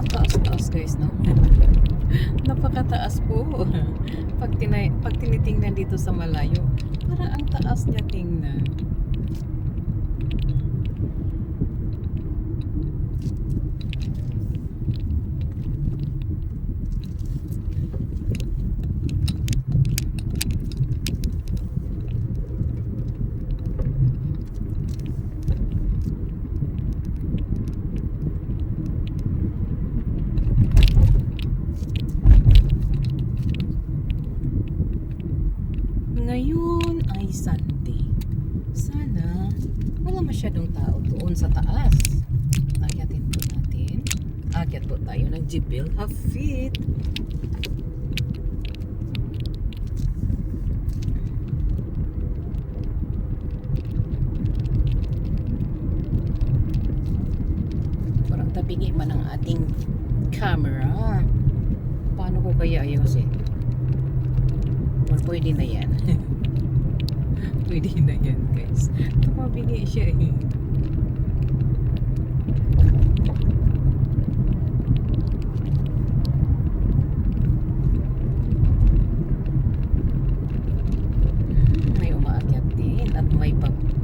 ang taas-taas guys, no? Napakataas po. Pag tinitingnan dito sa malayo, para ang taas niya tingnan. Ngayon ay Sunday. Sana wala masyadong tao doon sa taas. Akyatin po natin. Akyat po tayo ng Jibil Hafid. Parang tabingi man ang ating camera. Paano ko kaya ayusin? Or pwede na yan. Pwede na yan guys. Tumabingi siya eh. May umaakyat din at may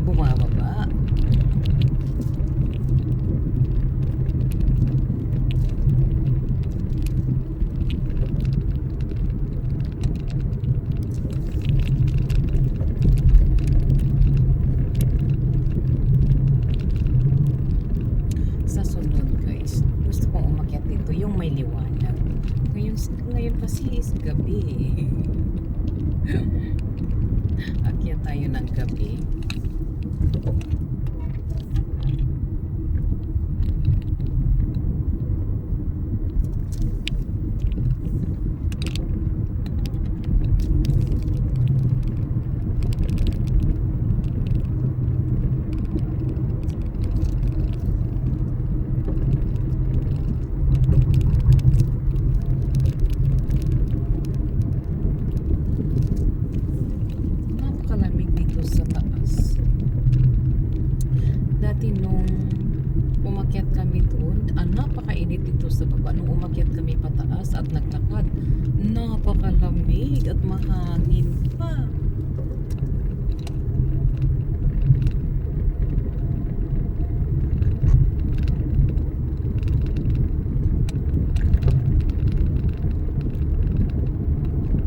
bumababa. Sa sunod guys, gusto kong umakyat dito yung may liwanag. Ngayon kasi is gabi. Akyat tayo ng gabi. Napakalamig dito sa taas. Dati nung umakyat kami doon, napakainit dito sa baba. Nung umakyat kami pataas at naglakad, napakalamig at mahangin pa.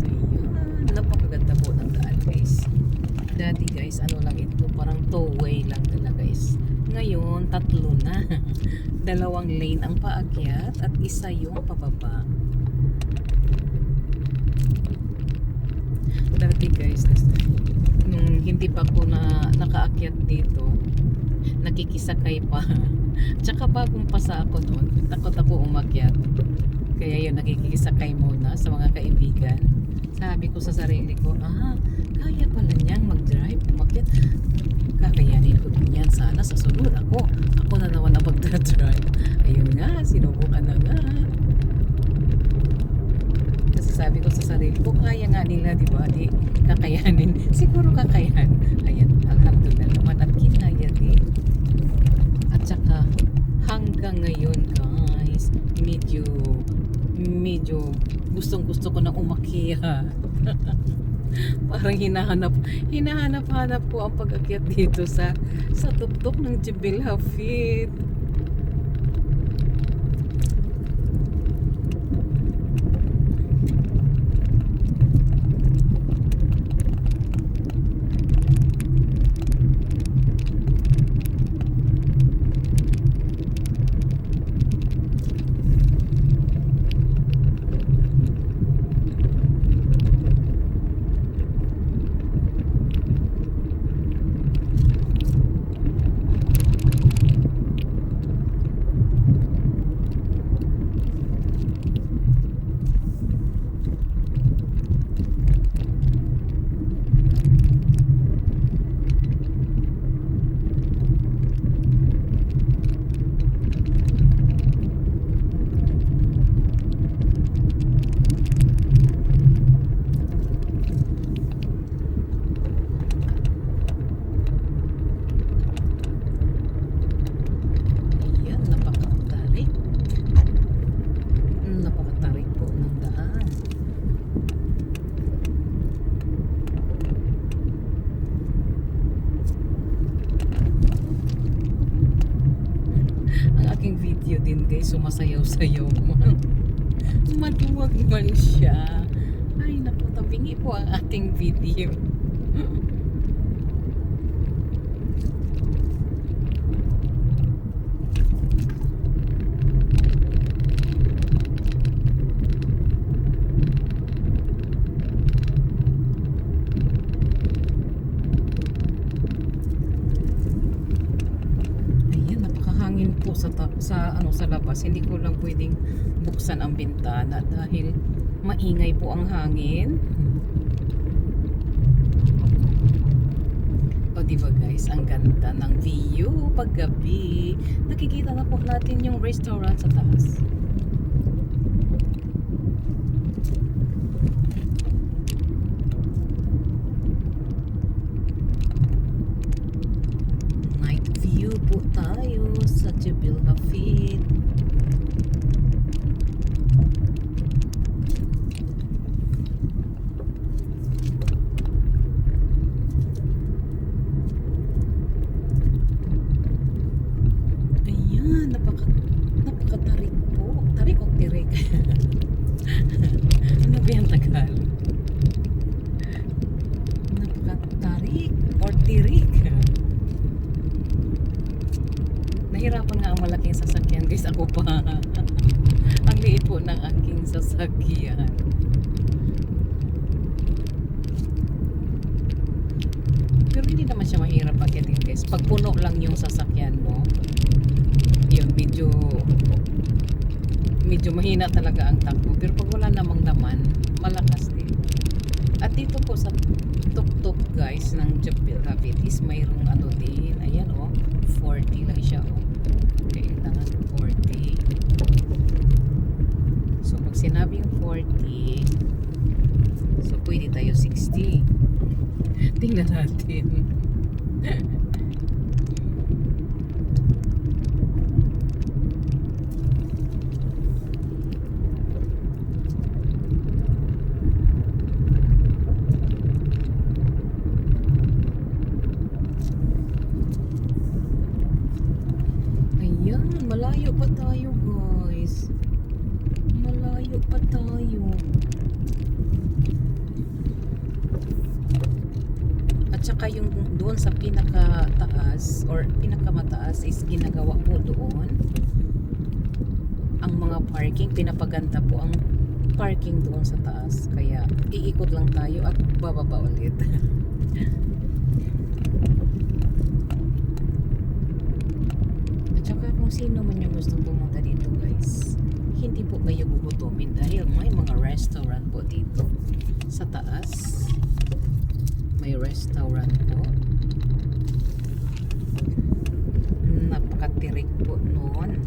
Ayan, napakaganda po ng daan guys. Dati guys, ano lang ito, parang two-way lang talaga guys. Ngayon, tatlo na. 2 lane ang paakyat at isa yung pababa. Dati guys, nung hindi pa ako nakaakyat dito, nakikisakay pa. Tsaka bagong pasa ako noon, takot ako umakyat. Kaya yun, nakikisakay muna sa mga kaibigan. Sabi ko sa sarili ko, kaya pala niyang mag-drive, umakyat. Kakayanin ko din yan. Sana sa sunod ako na naman ang mag-drive. Ayun nga, sinubukan na nga. Kasi sabi ko sa sarili ko, kaya nga nila, di ba? Di kakayanin. Siguro kakayahan. Ayan, alhamdulillah naman at kinaya din. At saka, hanggang ngayon guys, medyo gustong-gusto ko na umakyat. Parang hinahanap ko ang pag-akyat dito sa tuktok ng Jibil Hafid. aking video din guys, sumasayaw-sayaw man. Maduwag man siya. Ay naku, tabingi po ang ating video. Po sa labas, hindi ko lang pwedeng buksan ang bintana dahil maingay po ang hangin. O diba guys, ang ganda ng view paggabi. Nakikita na po natin yung restaurant sa taas. Night view po tayo sa Jebel Hafid. Ayan, napakatarik po. Tarik o tirik? Ano ba yung Tagalog? Napakatarik or tirik? Nahirapan nga ang malaking sasakyan guys, ako pa. Ang liit po ng aking sasakyan. Pero hindi naman siya mahirap pagdating guys. Pag puno lang yung sasakyan mo, yun, medyo mahina talaga ang takbo. Pero pag wala namang laman, malakas din. At dito po sa tuk-tuk guys ng Jebel Hafid is mayroong ano din. Ayan o, 40 lang siya o. Kailangan 40. So pag sinabing 40, so pwede tayo 60. Tingnan natin. Ayan, malayo pa tayo guys. Malayo pa tayo. At saka yung doon sa pinakataas or pinakamataas is ginagawa po doon ang mga parking, pinapaganda po ang parking doon sa taas. Kaya iikot lang tayo at bababa ulit. At saka kung sino man yung gustong pumunta dito guys, hindi po kayo gugutomin dahil may mga restaurant po dito sa taas. May restaurant po. Napakatirik po noon.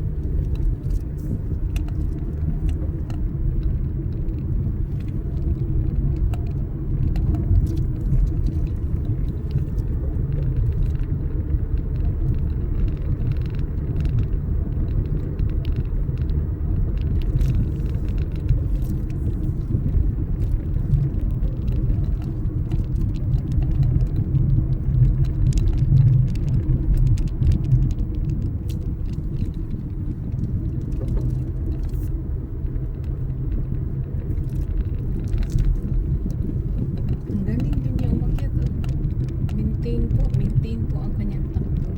Maintain po ang kanyang takbo.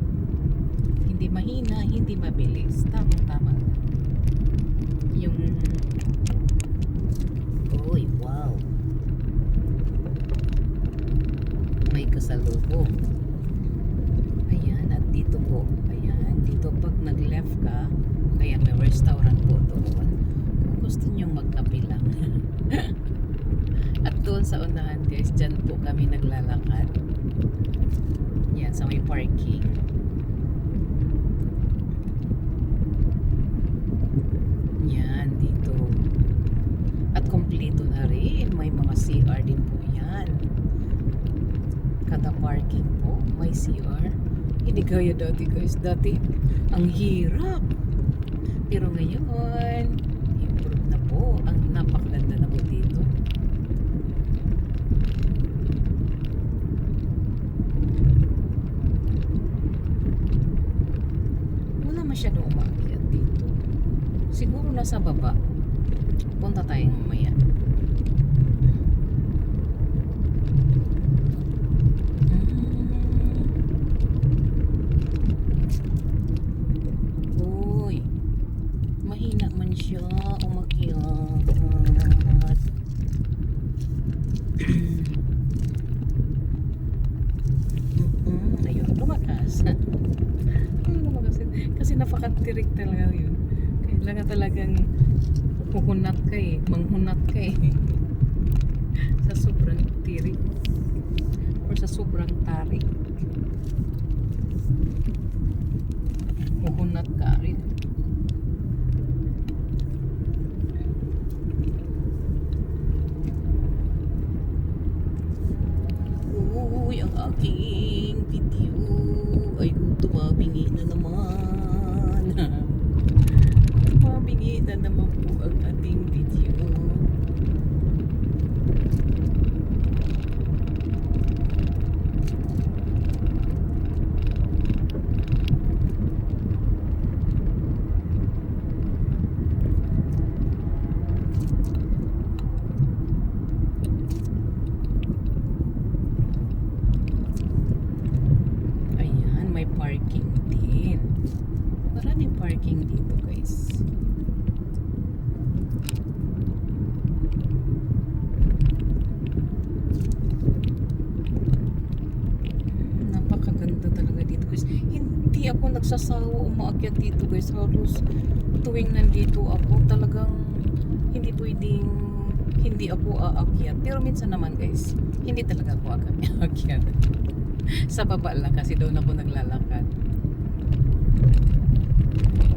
Hindi mahina, hindi mabilis. Tama-tama. Yung uy, wow. May kasalubong. Ayan, at dito po. Ayan, dito pag nag-left ka, kaya may restaurant po doon. Kung gusto nyong magkape lang. At doon sa unahan guys, dyan po kami naglalakad. Yan, sa may parking. Yan, dito. At kompleto na rin. May mga CR din po yan. Kada parking po, may CR. Hindi kaya dati guys. Dati, ang hirap. Pero ngayon, improve na po. Ang napakaganda na po dito. masyado umaakyat dito. Siguro nasa baba. Punta tayo mamaya. Uy, mahina man siya umakyat. Ayun, lumakas. Lumakas. Kasi napakatirik talaga yun. Kailangan talagang huhunat ka eh. Manghunat ka eh. Sa sobrang tirik. Or sa sobrang tarik. Huhunat ka rin. Uy, ang aking video ay tumabingi na naman. Tumabingi na naman po ang ating video. Ayan, may parking din. Maraming parking dito, guys. Napakaganda talaga dito, guys. Hindi ako nagsasawa umaakyat dito, guys. Halos tuwing nandito ako, talagang hindi pwedeng hindi ako aakyat. Pero minsan naman, guys, hindi talaga ako aakyat. Sa baba lang kasi doon ako naglalakad.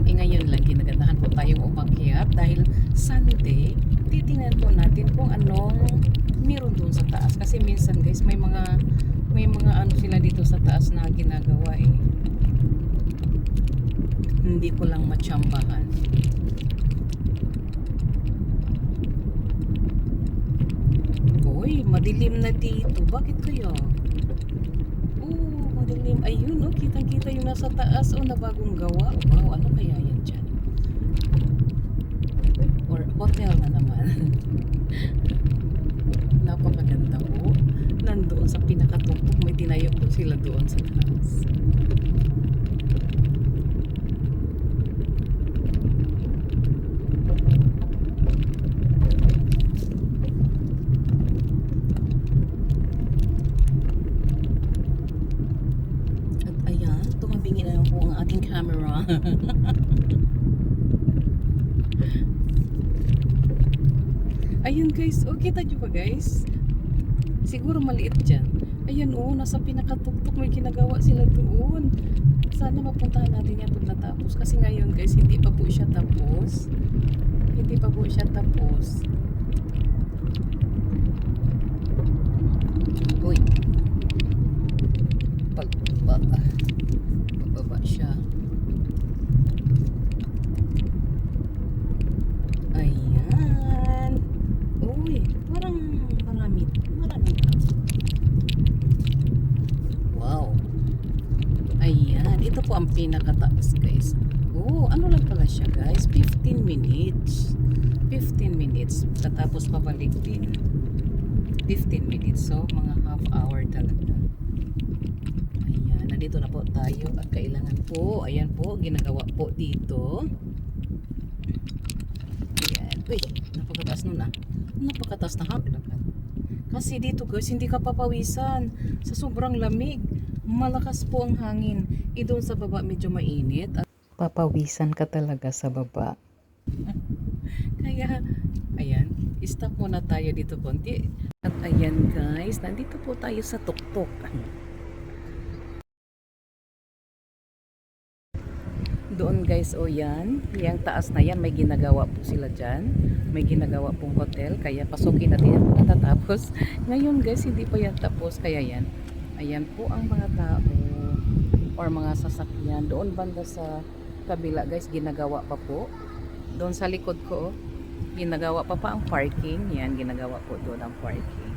Ngayon lang ginagandahan po tayong umakyat dahil Sunday, titingnan po natin kung anong meron doon sa taas kasi minsan, guys, may mga ano sila dito sa taas na ginagawa eh. Hindi ko lang matsambahan. Uy, madilim na dito. Bakit kaya? Madilim. Ayun, oh, kitang-kita yung nasa taas, oh, na bagong gawa. Wow, ano kaya yan dyan? Or hotel na naman. Napakaganda po. Nandoon sa pinakatuktok, may tinayo po sila doon sa taas. Tumabingi na po ang ating camera. Ayun, guys, oh, kita nyo ba, guys? Siguro maliit dyan. Ayun, oh, nasa pinakatuktok may ginagawa sila doon. Sana mapuntahan natin yan pag natapos. Kasi ngayon, guys, hindi pa po siya tapos. Hindi pa po siya tapos. Uy, pagbaba siya. Ayan. Uy, parang marami tao. Wow. Ayan, ito po ang pinakataas, guys. Oh, ano lang pala siya, guys? 15 minutes. 15 minutes. Tapos pabalik din. 15 minutes. So, mga half hour talaga. Ayan, nandito na po tayo at kailangan po, ayan po, ginagawa po dito. Ayan. Uy, napakataas nun ah. Napakataas na hanggang. Kasi dito, guys, hindi ka papawisan. Sa sobrang lamig. Malakas po ang hangin. Doon sa baba medyo mainit. At papawisan ka talaga sa baba. Kaya, ayan, stop muna tayo dito konti. At ayan, guys, nandito po tayo sa tuktok. Doon, guys, o yan, yung taas na yan, may ginagawa po sila dyan. May ginagawa pong hotel, kaya pasukin natin yan pagkatapos. Ngayon, guys, hindi pa yan tapos, kaya yan. Ayan po ang mga tao or mga sasakyan. Doon banda sa kabila, guys, ginagawa pa po. Doon sa likod ko, ginagawa pa ang parking. Yan, ginagawa po doon ang parking.